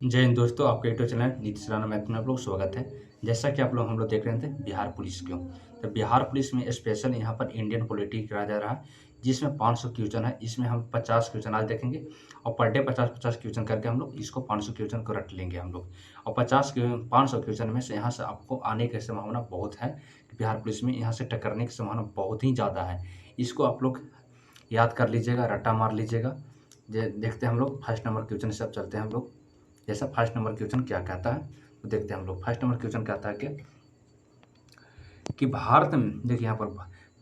जय हिंद दोस्तों, आपके YouTube channel Nitish Rana math में आप लोग स्वागत है। जैसा कि हम लोग देख रहे थे बिहार पुलिस क्यों, तो बिहार पुलिस में स्पेशल यहाँ पर इंडियन पॉलिटी कराया जा रहा है, जिसमें 500 क्वेश्चन है। इसमें हम 50 क्वेश्चन आज देखेंगे और पर डे 50-50 क्वेश्चन करके हम लोग इसको 500 क्वेश्चन को रट लेंगे हम लोग। और 500 क्वेश्चन में से यहाँ से आपको आने की संभावना बहुत है। बिहार पुलिस में यहाँ से टकरने की संभावना बहुत ही ज़्यादा है। इसको आप लोग याद कर लीजिएगा, रट्टा मार लीजिएगा। देखते हैं हम लोग फर्स्ट नंबर क्वेश्चन से अब चलते हैं हम लोग। जैसा फर्स्ट नंबर क्वेश्चन क्या कहता है तो देखते हैं हम लोग। फर्स्ट नंबर क्वेश्चन कहता है कि भारत में, देखिए यहाँ पर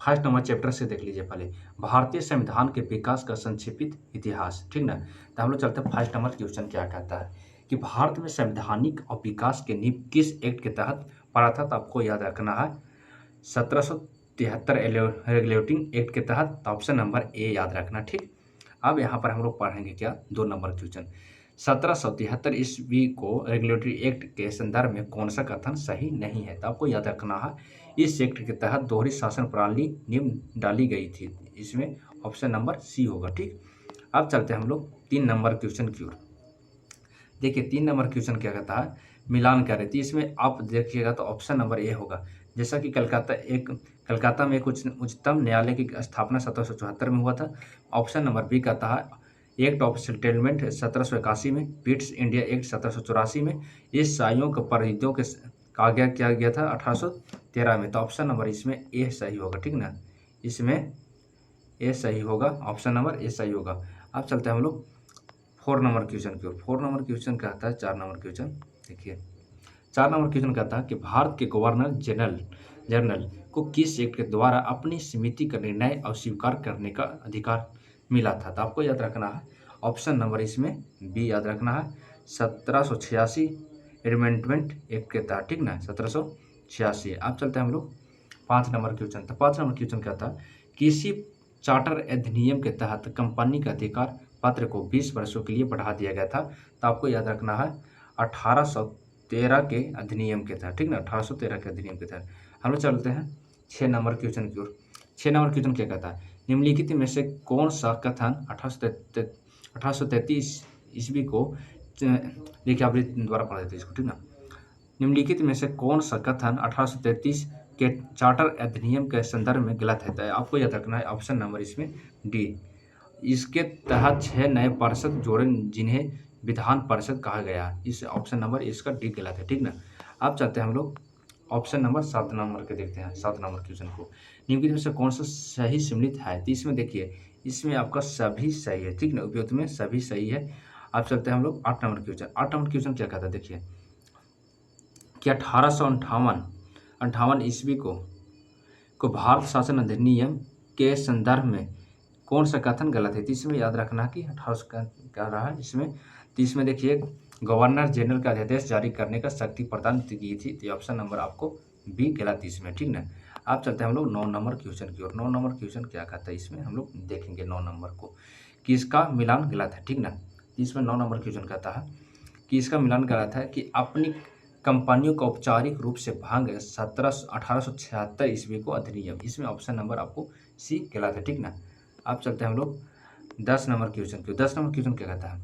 फर्स्ट नंबर चैप्टर से देख लीजिए पहले, भारतीय संविधान के विकास का संक्षिप्त इतिहास, ठीक ना। तो हम लोग चलते हैं फर्स्ट नंबर क्वेश्चन क्या कहता है कि भारत में संवैधानिक और विकास के नींव किस एक्ट के तहत पड़ा था। तो आपको याद रखना है 1773 रेगुलेटिंग एक्ट के तहत। तो ऑप्शन नंबर ए याद रखना, ठीक। अब यहाँ पर हम लोग पढ़ेंगे क्या, 2 नंबर क्वेश्चन। 1773 ईस्वी को रेगुलेटरी एक्ट के संदर्भ में कौन सा कथन सही नहीं है। तो आपको याद रखना है इस एक्ट के तहत दोहरी शासन प्रणाली नींव डाली गई थी। इसमें ऑप्शन नंबर सी होगा, ठीक। अब चलते हैं हम लोग 3 नंबर क्वेश्चन की ओर। देखिए 3 नंबर क्वेश्चन क्या कहता है, मिलान क्या रहती है। इसमें आप देखिएगा तो ऑप्शन नंबर ए होगा। जैसा कि कलकत्ता में एक उच्चतम न्यायालय की स्थापना 1774 में हुआ था। ऑप्शन नंबर बी कहता है एक्ट ऑफ सेटलमेंट 1781 में, पिट्स इंडिया एक्ट 1784 में, इस साइयों के परिधियों के आज्ञा किया गया था 1813 में। तो ऑप्शन नंबर इसमें ए सही होगा, ठीक ना। इसमें ए सही होगा, ऑप्शन नंबर ए सही होगा। अब चलते हैं हम लोग 4 नंबर क्वेश्चन की ओर। 4 नंबर क्वेश्चन कहता है 4 नंबर क्वेश्चन देखिए। 4 नंबर क्वेश्चन कहता है कि भारत के गवर्नर जनरल को किस एक्ट के द्वारा अपनी समिति का निर्णय अस्वीकार करने का अधिकार मिला था। तो आपको याद रखना है ऑप्शन नंबर इसमें बी याद रखना है, 1786 एमेंडमेंट एक्ट के तहत, ठीक ना, 1786। अब चलते हैं हम लोग 5 नंबर क्वेश्चन। तो 5 नंबर क्वेश्चन कहता है किसी चार्टर अधिनियम के तहत कंपनी का अधिकार पत्र को 20 वर्षों के लिए बढ़ा दिया गया था। तो आपको याद रखना है 1813 के अधिनियम के तहत, ठीक ना, 1813 के अधिनियम के तहत। हम लोग चलते हैं 6 नंबर क्वेश्चन की ओर। 6 नंबर क्वेश्चन क्या कहता है, निम्नलिखित में से कौन सा कथन 1833 ईस्वी को, देखिए आप द्वारा पढ़ देते इसको, ठीक ना। निम्नलिखित में से कौन सा कथन 1833 के चार्टर अधिनियम के संदर्भ में गलत है। तो आपको याद रखना है ऑप्शन नंबर इसमें डी। इसके तहत 6 नए पार्षद जोड़े जिन्हें विधान परिषद कहा गया। इस ऑप्शन नंबर इसका डी गलत है, ठीक ना। अब चलते हैं हम लोग ऑप्शन नंबर 7 नंबर के देखते हैं। 7 नंबर क्वेश्चन को, निम्नलिखित में से कौन सा सही सम्मिलित है। तो इसमें देखिए इसमें आपका सभी सही है, ठीक ना, उपयुक्त में सभी सही है। अब चलते हैं हम लोग 8 नंबर क्वेश्चन। 8 नंबर क्वेश्चन क्या कहता है, देखिए कि 1858 ईस्वी को भारत शासन अधिनियम के संदर्भ में कौन सा कथन गलत है। तो इसमें याद रखना कि 1800 का क्या रहा है इसमें। तो इसमें देखिए गवर्नर जनरल का अध्यादेश जारी करने का शक्ति प्रदान की थी। तो ऑप्शन नंबर आपको बी गलत इसमें, ठीक ना। आप चलते हैं हम लोग 9 नंबर क्वेश्चन की ओर। 9 नंबर क्वेश्चन क्या कहता है, इसमें हम लोग देखेंगे 9 नंबर को कि इसका मिलान गलत है, ठीक ना। इसमें 9 नंबर क्वेश्चन कहता है कि इसका मिलान गलत है कि अपनी कंपनियों का औपचारिक रूप से भांग 1876 ईस्वी को अधिनियम। इसमें ऑप्शन नंबर आपको सी गलत है, ठीक ना। अब चलते हैं हम लोग 10 नंबर क्वेश्चन की। 10 नंबर क्वेश्चन क्या कहता है,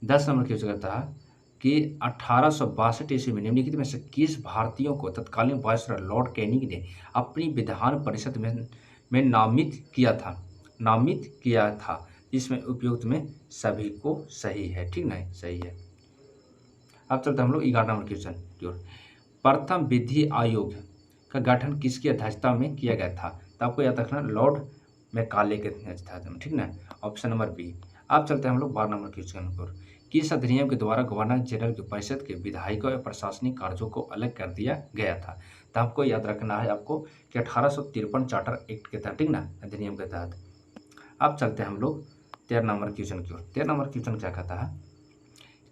10 नंबर क्वेश्चन कहता है कि 1862 ईस्वी में निम्नलिखित में से किस भारतीयों को तत्कालीन वायसराय लॉर्ड कैनिंग ने अपनी विधान परिषद में नामित किया था। इसमें उपयुक्त में सभी को सही है, ठीक ना, सही है। अब चलते हम लोग 11 नंबर क्वेश्चन की ओर। प्रथम विधि आयोग का गठन किसकी अध्यक्षता में किया गया था। तो आपको याद रखना लॉर्ड मैकाले के अध्यक्षता में, ठीक ना, ऑप्शन नंबर बी। अब चलते हैं हम लोग 12 नंबर क्वेश्चन की ओर। किस अधिनियम के द्वारा गवर्नर जनरल की परिषद के विधायिका और प्रशासनिक कार्यों को अलग कर दिया गया था। तो आपको याद रखना है आपको कि 1853 चार्टर एक्ट के तहत, ठीक ना, अधिनियम के तहत। अब चलते हैं हम लोग 13 नंबर क्वेश्चन की ओर। 13 नंबर क्वेश्चन क्या कहता है,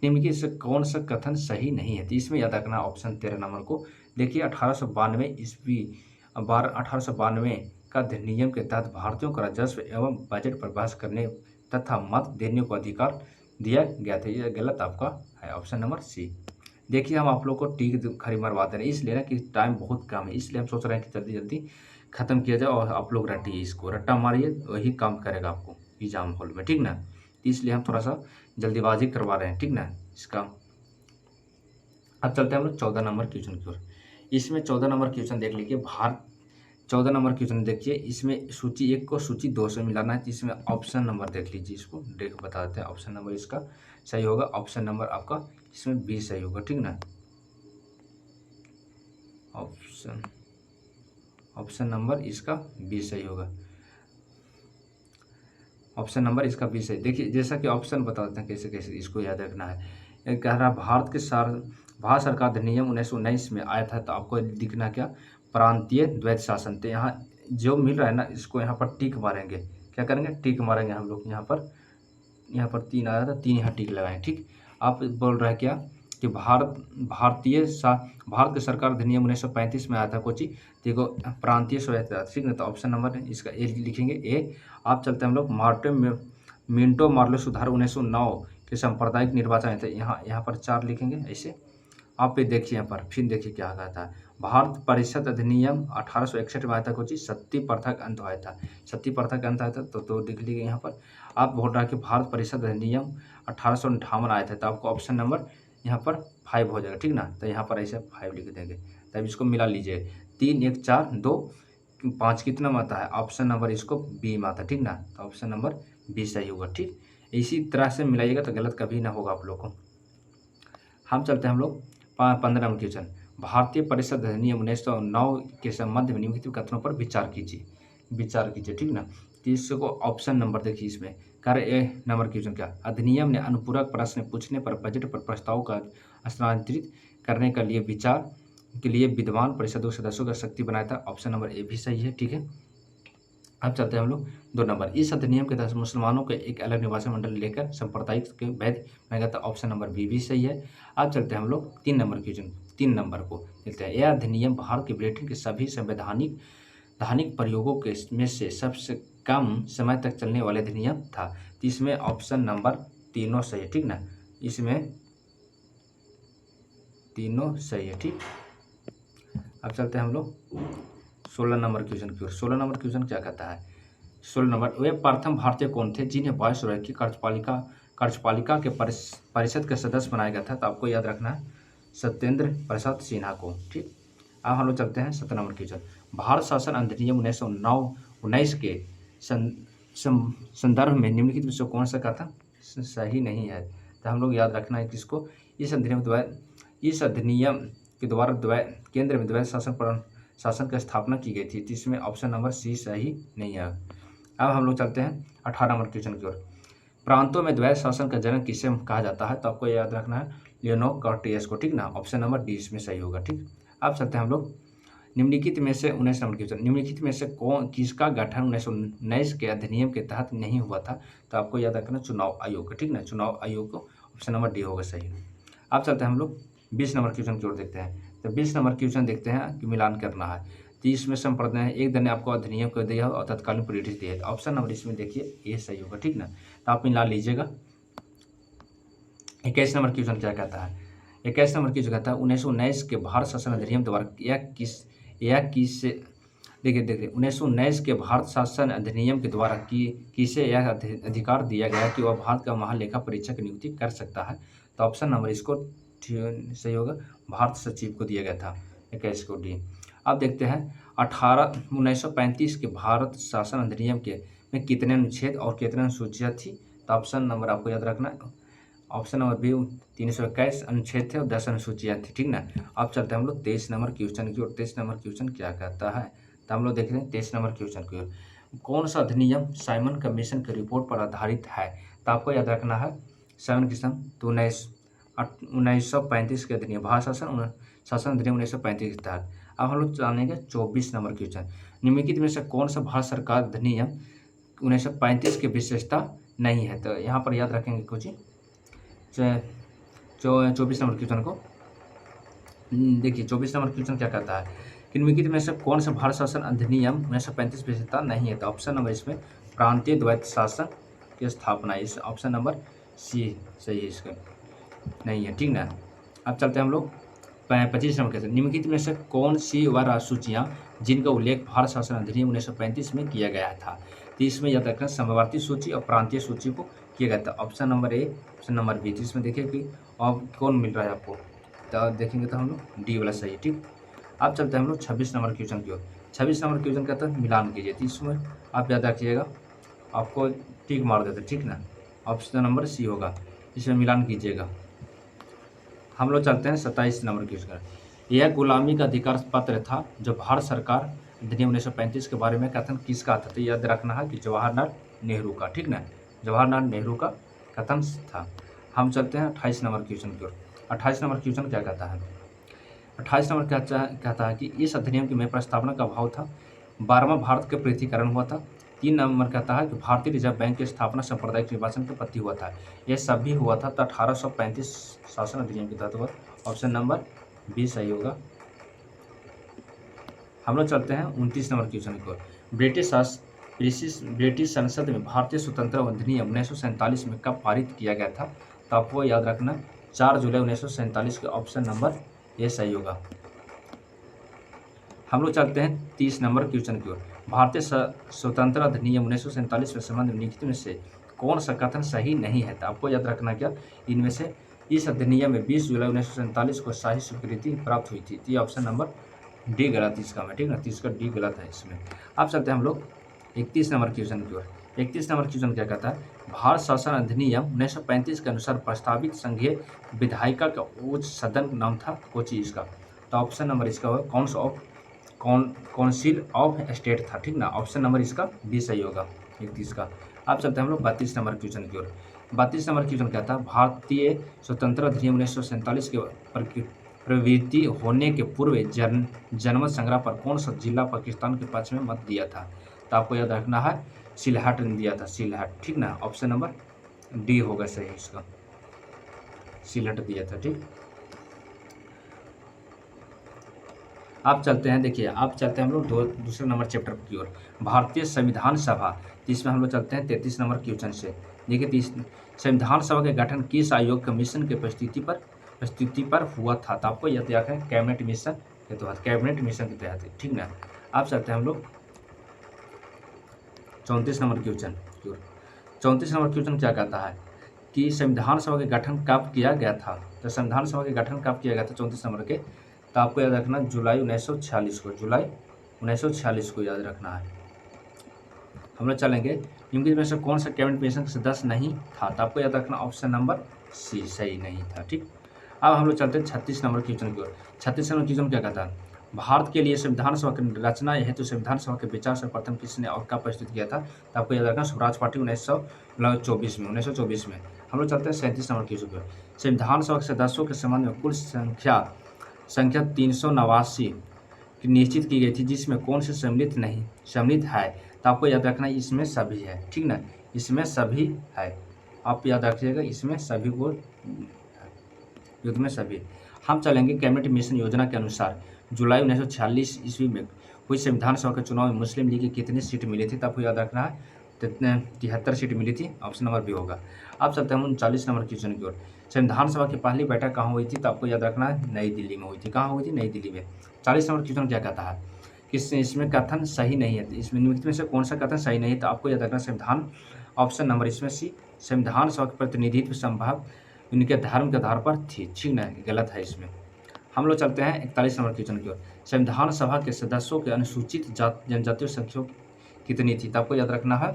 निम्नलिखित से कौन सा कथन सही नहीं है। तो इसमें याद रखना ऑप्शन 13 नंबर को। देखिए 1892 का अधिनियम के तहत भारतीयों को राजस्व एवं बजट पर बहस करने तथा मत देने को अधिकार दिया गया था। यह गलत आपका है, ऑप्शन नंबर सी। देखिए हम आप लोग को टीक खरी मरवा दे रहे हैं, इसलिए ना कि टाइम बहुत कम है, इसलिए हम सोच रहे हैं कि जल्दी जल्दी खत्म किया जाए और आप लोग रटिए, इसको रट्टा मारिए, वही काम करेगा आपको एग्जाम हॉल में, ठीक ना। इसलिए हम थोड़ा सा जल्दीबाजी करवा रहे हैं, ठीक ना, इसका अब चलते हैं हम लोग 14 नंबर क्वेश्चन की ओर। इसमें 14 नंबर क्वेश्चन देख लीजिए। 14 नंबर क्वेश्चन देखिए, इसमें सूची 1 को सूची 2 से मिलाना है। तो इसमें ऑप्शन नंबर देख लीजिए, इसको देख बता देते हैं। ऑप्शन नंबर इसका सही होगा, ऑप्शन नंबर आपका इसमें बी सही होगा, ठीक ना। ऑप्शन नंबर इसका बी सही होगा, ऑप्शन नंबर इसका बी सही। देखिए जैसा कि ऑप्शन बता देते हैं कैसे कैसे इसको याद रखना है। ये कह रहा भारत सरकार अधिनियम 1919 में आया था। तो आपको लिखना क्या, प्रांतीय द्वैत शासन। तो यहाँ जो मिल रहा है ना, इसको यहाँ पर टिक मारेंगे। क्या करेंगे, टिक मारेंगे हम लोग। यहाँ पर 3 आया था, 3 यहाँ टिक लगाएं, ठीक। आप बोल रहा है क्या कि भारत की सरकार अधिनियम 1935 में आया था कोची। देखो प्रांतीय स्वायत्तता, ठीक ना। तो ऑप्शन नंबर इसका ए लिखेंगे, ए। आप चलते हैं हम लोग मिंटो मार्लो सुधार 1909 के सांप्रदायिक निर्वाचन थे। यहाँ पर 4 लिखेंगे ऐसे। आप ये देखिए यहाँ पर, फिर देखिए क्या कहता है। भारत परिषद अधिनियम 1861 में आया था कुछ, सती प्रथा का अंत आया था। सती प्रथा का अंत आया था तो देख लीजिए यहाँ पर। आप बोल रहा है कि भारत परिषद अधिनियम 1858 आया था। तो आपको ऑप्शन नंबर यहाँ पर 5 हो जाएगा, ठीक ना। तो यहाँ पर ऐसे 5 लिख देंगे। तब इसको मिला लीजिए, 3 1 4 2 5 कितना में आता है, ऑप्शन नंबर इसको बी में आता है, ठीक ना। तो ऑप्शन नंबर बी सही होगा, ठीक। इसी तरह से मिलाइएगा तो गलत कभी ना होगा आप लोग को। हम चलते हैं हम लोग 15 नंबर क्वेश्चन। भारतीय परिषद अधिनियम 1909 के संबंध में निम्नलिखित कथनों पर विचार कीजिए, ठीक ना। तो इसको ऑप्शन नंबर देखिए, इसमें कार्य ए नंबर क्वेश्चन क्या, अधिनियम ने अनुपूरक प्रश्न पूछने पर बजट पर प्रस्ताव का हस्तांतरित करने के लिए विचार के लिए विद्वान परिषदों के सदस्यों का शक्ति बनाया था। ऑप्शन नंबर ए भी सही है, ठीक है। अब चलते हैं हम लोग 2 नंबर। इस अधिनियम के तहत मुसलमानों के एक अलग निवासी मंडल लेकर सांप्रदायिक के वैध बनाया गया था। ऑप्शन नंबर बी भी सही है। अब चलते हैं हम लोग 3 नंबर क्वेश्चन, 3 नंबर को देखते हैं। यह अधिनियम भारत के ब्रिटेन के सभी संवैधानिक प्रयोगों के में से सबसे कम समय तक चलने वाले अधिनियम था। तो इसमें ऑप्शन नंबर तीनों सही है, ठीक ना। इसमें तीनों सही है, ठीक। अब चलते हैं हम लोग 16 नंबर क्वेश्चन की ओर। 16 नंबर क्वेश्चन क्या कहता है, 16 नंबर, वे प्रथम भारतीय कौन थे जिन्हें वायसरॉय की कार्यपालिका के परिषद के सदस्य बनाया गया था। तो आपको याद रखना है सत्येंद्र प्रसाद सिन्हा को, ठीक। अब हम लोग चलते हैं 17 नंबर क्वेश्चन। भारत शासन अधिनियम 1919 के संदर्भ में निम्नलिखित में से कौन सा कथन सही नहीं है। तो हम लोग याद रखना है किसको, इस अधिनियम के द्वारा केंद्र में द्वैत शासन की स्थापना की गई थी। जिसमें ऑप्शन नंबर सी सही नहीं है। अब हम लोग चलते हैं 18 नंबर क्वेश्चन की ओर। प्रांतों में द्वैत शासन का जन्म किसे कहा जाता है। तो आपको याद रखना है लियोनो कॉर्टियस को, ठीक ना। ऑप्शन नंबर डी इसमें सही होगा, ठीक। अब चलते हैं हम लोग निम्नलिखित में से 19 नंबर क्वेश्चन। निम्नलिखित में से किसका गठन 1919 के अधिनियम के तहत नहीं हुआ था। तो आपको याद रखना चुनाव आयोग, ठीक ना। चुनाव आयोग को ऑप्शन नंबर डी होगा सही। अब चलते हैं हम लोग 20 नंबर क्वेश्चन की ओर देखते हैं। तो 20 नंबर क्वेश्चन देखते हैं कि मिलान करना है। तो इसमें संप्रदाय है, एक दल ने आपको अधिनियम कर दिया और तत्कालीन ब्रिटिश दिया है। ऑप्शन नंबर इसमें देखिए ये सही होगा, ठीक ना। तो आप मिला लीजिएगा। 21 नंबर क्वेश्चन क्या कहता है, 21 नंबर क्वेश्चन कहता है 1919 के भारत शासन अधिनियम द्वारा देखिए 1919 के भारत शासन अधिनियम के द्वारा किसे यह अधिकार दिया गया कि वह भारत का महालेखा परीक्षक नियुक्ति कर सकता है। तो ऑप्शन नंबर इसको सही होगा, भारत सचिव को दिया गया था 21 को डी। अब देखते हैं 1935 के भारत शासन अधिनियम के में कितने अनुच्छेद और कितने अनुसूचियाँ थी। तो ऑप्शन नंबर आपको याद रखना है, ऑप्शन नंबर बी 321 अनुच्छेद थे और 10 अनुसूचियाँ थी, ठीक ना। अब चलते हैं हम लोग 23 नंबर क्वेश्चन की ओर। 23 नंबर क्वेश्चन क्या कहता है, तो हम लोग देख रहे हैं 23 नंबर क्वेश्चन की ओर। कौन सा अधिनियम साइमन कमीशन की रिपोर्ट पर आधारित है। तो आपको याद रखना है साइमन कमीशन तो 1935 के अधिनियम, भारत शासन अधिनियम 1935 के तहत। अब हम लोग जानेंगे 24 नंबर क्वेश्चन। निम्नलिखित में से कौन सा भारत सरकार अधिनियम 1935 की विशेषता नहीं है। तो यहाँ पर याद रखेंगे कुछ 24 नंबर क्वेश्चन को देखिए। 24 नंबर क्वेश्चन क्या कहता है कि निम्नलिखित में से कौन सा भारत शासन अधिनियम 1935 विशेषता नहीं है। तो ऑप्शन नंबर इसमें प्रांतीय द्वैत शासन की स्थापना, इस ऑप्शन नंबर सी सही है, इसका नहीं है, ठीक ना। अब चलते हैं हम लोग 25 नंबर क्वेश्चन। निम्नलिखित में से कौन सी वह राजसूचियाँ जिनका उल्लेख भारत शासन अधिनियम 1935 में किया गया था। तो इसमें याद रखना समवर्ती सूची और प्रांतीय सूची को किया गया था। Option number A, option number B. इसमें देखिए कि अब कौन मिल रहा है आपको, तो देखेंगे तो हम लोग डी वाला सही है। ठीक, अब चलते हैं हम लोग 26 नंबर क्वेश्चन की ओर। 26 नंबर क्वेश्चन कहता है मिलान कीजिए, तो इसमें आप याद रखिएगा, आपको टिक मार देते, ठीक ना। ऑप्शन नंबर सी होगा, इसमें मिलान कीजिएगा। हम लोग चलते हैं 27 नंबर क्वेश्चन। यह गुलामी का अधिकार पत्र था जो भारत सरकार अधिनियम 1935 के बारे में कथन किसका था, तो याद रखना है कि जवाहरलाल नेहरू का, ठीक ना, जवाहरलाल नेहरू का कथन था। हम चलते हैं 28 नंबर क्वेश्चन की ओर। 28 नंबर क्वेश्चन क्या कहता है? 28 नंबर कहता है कि इस अधिनियम की में प्रस्तावना का भाव था 12वां भारत का पृथ्वीकरण हुआ था। 3 नंबर कहता है कि भारतीय रिजर्व बैंक की स्थापना सांप्रदायिक निर्वाचन के प्रति हुआ था। यह सभी हुआ था तो 1835 शासन अधिनियम के तहत हुआ। ऑप्शन नंबर बी सही होगा। हम लोग चलते हैं 29 नंबर क्वेश्चन की ओर। ब्रिटिश संसद में भारतीय स्वतंत्रता अधिनियम 1947 में कब पारित किया गया था, तो आपको याद रखना 4 जुलाई 1947 के। ऑप्शन नंबर ए सही होगा। हम लोग चलते हैं 30 नंबर क्वेश्चन की ओर। भारतीय स्वतंत्रता अधिनियम 1947 के संबंध में निम्नलिखित में से कौन सा कथन सही नहीं है, तो आपको याद रखना क्या इनमें से इस अधिनियम में 20 जुलाई 1947 को शाही स्वीकृति प्राप्त हुई थी। तो ये ऑप्शन नंबर डी गलत इसका में, ठीक ना, तो इसका डी गलत है इसमें। अब चलते हैं हम लोग 31 नंबर क्वेश्चन की ओर। 31 नंबर क्वेश्चन क्या कहता है? भारत शासन अधिनियम 1935 के अनुसार प्रस्तावित संघीय विधायिका का उच्च सदन नाम था कोची इसका, तो ऑप्शन नंबर इसका होगा काउंसिल ऑफ स्टेट था, ठीक ना। ऑप्शन नंबर इसका बी सही होगा 31 का। अब चलते हैं हम लोग 32 नंबर क्वेश्चन की ओर। 32 नंबर क्वेश्चन कहता है भारतीय स्वतंत्रता अधिनियम 1947 के प्रवृत्ति होने के पूर्व जनमत संग्रह पर कौन सा जिला पाकिस्तान के पक्ष में मत दिया था, तो आपको याद रखना है सिलहट ने दिया था, सिलहट, ठीक ना। ऑप्शन नंबर डी होगा सही इसका, सिलहट दिया था, ठीक। आप चलते हैं, देखिए आप चलते हैं हम लोग दूसरे नंबर चैप्टर की ओर, भारतीय संविधान सभा। इसमें हम लोग चलते हैं 33 नंबर क्वेश्चन से। देखिए संविधान सभा के गठन किस आयोग कमीशन के प्रस्तुति पर हुआ था, तो आपको याद रखें कैबिनेट मिशन के तहत, कैबिनेट मिशन के तहत, ठीक ना। आप चलते हैं हम लोग 34 नंबर क्वेश्चन की ओर। 34 नंबर क्वेश्चन क्या कहता है कि संविधान सभा के गठन कब किया गया था, तो संविधान सभा के गठन कब किया गया था 34 नंबर के, तो आपको याद रखना जुलाई 1946 को, जुलाई 1946 को याद रखना है। हम लोग चलेंगे निम्नलिखित में से कौन सा कैबिनेट मिशन का सदस्य नहीं था, तो आपको याद रखना ऑप्शन नंबर सी सही नहीं था, ठीक। अब हम लोग चलते हैं 36 नंबर क्वेश्चन की ओर। 36 नंबर क्वेश्चन क्या कहता है? भारत के लिए संविधान सभा की रचना हेतु संविधान सभा के विचार से प्रथम किसने और कब प्रस्तुत किया था, तो आपको याद रखना स्वराज पार्टी 1924 में। हम लोग चलते हैं 37 नंबर क्वेश्चन की ओर। संविधान सभा के सदस्यों के संबंध में कुल संख्या 389 की निश्चित की गई थी, जिसमें कौन से सम्मिलित है, तो आपको याद रखना इसमें सभी है, ठीक ना, इसमें सभी है, आप याद रखिएगा इसमें सभी को, युद्ध में सभी। हम चलेंगे कैबिनेट मिशन योजना के अनुसार जुलाई 1946 ईस्वी में हुई संविधान सभा के चुनाव में मुस्लिम लीग की कितनी सीट मिली थी, तो आपको याद रखना है 73 सीट मिली थी, ऑप्शन नंबर बी होगा। अब चलते हैं 39 नंबर क्वेश्चन की ओर। संविधान सभा की पहली बैठक कहाँ हुई थी, तो आपको याद रखना है नई दिल्ली में हुई थी। कहाँ हुई थी? नई दिल्ली में। 40 नंबर क्वेश्चन क्या कहता है कि इसमें कथन सही नहीं है, इसमें निम्नलिखित में से कौन सा कथन सही नहीं है, तो आपको याद रखना संविधान, ऑप्शन नंबर इसमें सी, संविधान सभा का प्रतिनिधित्व संभव उनके धर्म के आधार पर थी, ठीक ना, गलत है इसमें। हम लोग चलते हैं 41 नंबर क्वेश्चन की ओर। संविधान सभा के सदस्यों के अनुसूचित जनजातीय संख्या कितनी थी, तो आपको याद रखना है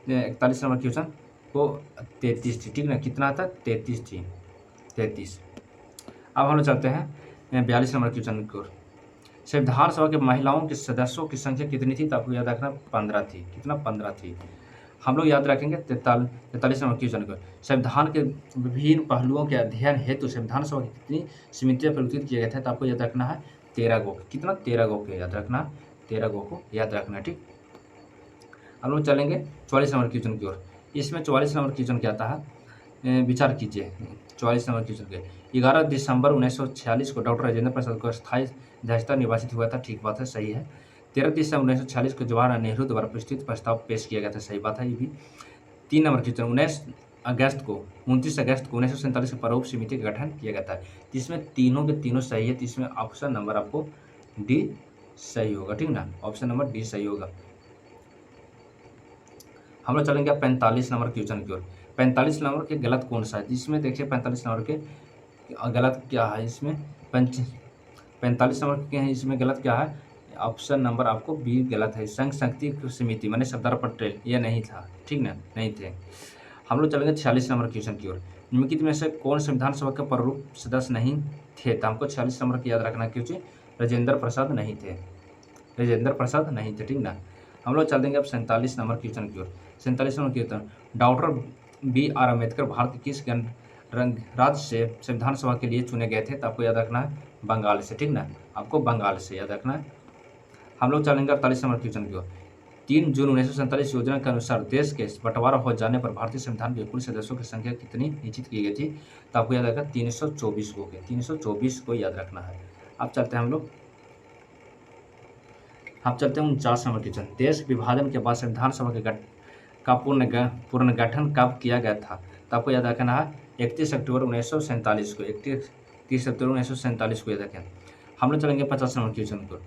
41 नंबर क्वेश्चन को 33 थी, ठीक ना, कितना था 33 थी, 33। अब हम लोग चलते हैं 42 नंबर क्वेश्चन की ओर। संविधान सभा के महिलाओं के सदस्यों की संख्या कितनी थी, तो आपको याद रखना 15 थी, कितना 15 थी। हम लोग याद रखेंगे 43 नंबर क्वेश्चन को। संविधान के विभिन्न पहलुओं के अध्ययन हेतु संविधान सभा की कितनी समितियां प्रस्तुत किए गए थे, तो आपको याद रखना है 13 गो, कितना 13 गो के याद रखना, 13 गो को याद रखना, ठीक। हम लोग चलेंगे 44 नंबर क्वेश्चन की ओर। इसमें 44 नंबर क्वेश्चन क्या आता है, विचार कीजिए 44 नंबर क्वेश्चन के। 11 दिसंबर 1946 को डॉक्टर राजेंद्र प्रसाद को स्थायी अध्यक्षता निर्वाचित हुआ था, ठीक बात है, सही है। 13 दिसंबर 1946 को जवाहरलाल नेहरू द्वारा प्रस्तुत प्रस्ताव पेश किया गया था, सही बात है ये भी। 3 नंबर क्वेश्चन 29 अगस्त को 1947 को प्रारूप समिति का गठन किया गया था, जिसमें तीनों के तीनों सही है, तो इसमें ऑप्शन नंबर आपको डी सही होगा, ठीक ना, ऑप्शन नंबर डी सही होगा। हम लोग चलेंगे 45 नंबर क्वेश्चन की ओर। 45 नंबर के गलत कौन सा है, जिसमें देखिए 45 नंबर के गलत क्या है इसमें 45 नंबर के हैं, इसमें गलत क्या है, ऑप्शन नंबर आपको बी गलत है। संघ शक्ति समिति माने सरदार पटेल ये नहीं था, ठीक ना, नहीं थे। हम लोग चलेंगे 46 नंबर क्वेश्चन की ओर। निम्नलिखित में से कौन संविधान सभा के प्रमुख सदस्य नहीं थे? तो हमको 46 नंबर की याद रखना है, क्योंकि राजेंद्र प्रसाद नहीं थे, राजेंद्र प्रसाद नहीं थे, ठीक ना। हम लोग चल देंगे अब 47 नंबर क्वेश्चन की ओर। 47 number question, doctor BR Ambedkar Bharat के किस राज्य से संविधान सभा के लिए चुने गए थे? तो आपको याद रखना है बंगाल से, ठीक ना, आपको बंगाल से याद रखना है। हम लोग चलेंगे 48 नंबर क्वेश्चन की ओर। 3 जून 1947 योजना के अनुसार देश के बंटवारा हो जाने पर भारतीय संविधान के कुल सदस्यों की संख्या कितनी निश्चित की गई थी? तो आपको याद रखना 324 को, 324 को याद रखना है। अब चलते हैं हम लोग, हम चलते हैं 49 नंबर क्वेश्चन। देश विभाजन के बाद संविधान सभा के का पुनर्गठन कब किया गया था? तो आपको याद रखना है 31 अक्टूबर 1947 को, 31 अक्टूबर 1947 को याद रखें। हम लोग चलेंगे 50 नंबर क्वेश्चन को।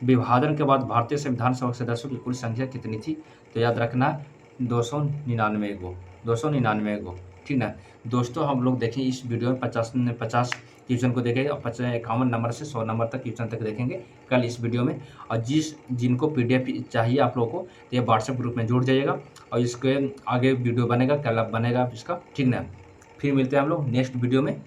विभाजन के बाद भारतीय संविधान सभा के सदस्यों की कुल संख्या कितनी थी? तो याद रखना 299 को, 299 को, ठीक ना। दोस्तों हम लोग देखें इस वीडियो में 50 क्वेश्चन को देखेंगे और 51 नंबर से 100 नंबर तक क्वेश्चन तक देखेंगे कल इस वीडियो में। और जिनको PDF चाहिए आप लोगों को तो ये व्हाट्सएप ग्रुप में जुड़ जाइएगा और इसके आगे वीडियो बनेगा, कल बनेगा इसका, ठीक ना। फिर मिलते हैं हम लोग नेक्स्ट वीडियो में।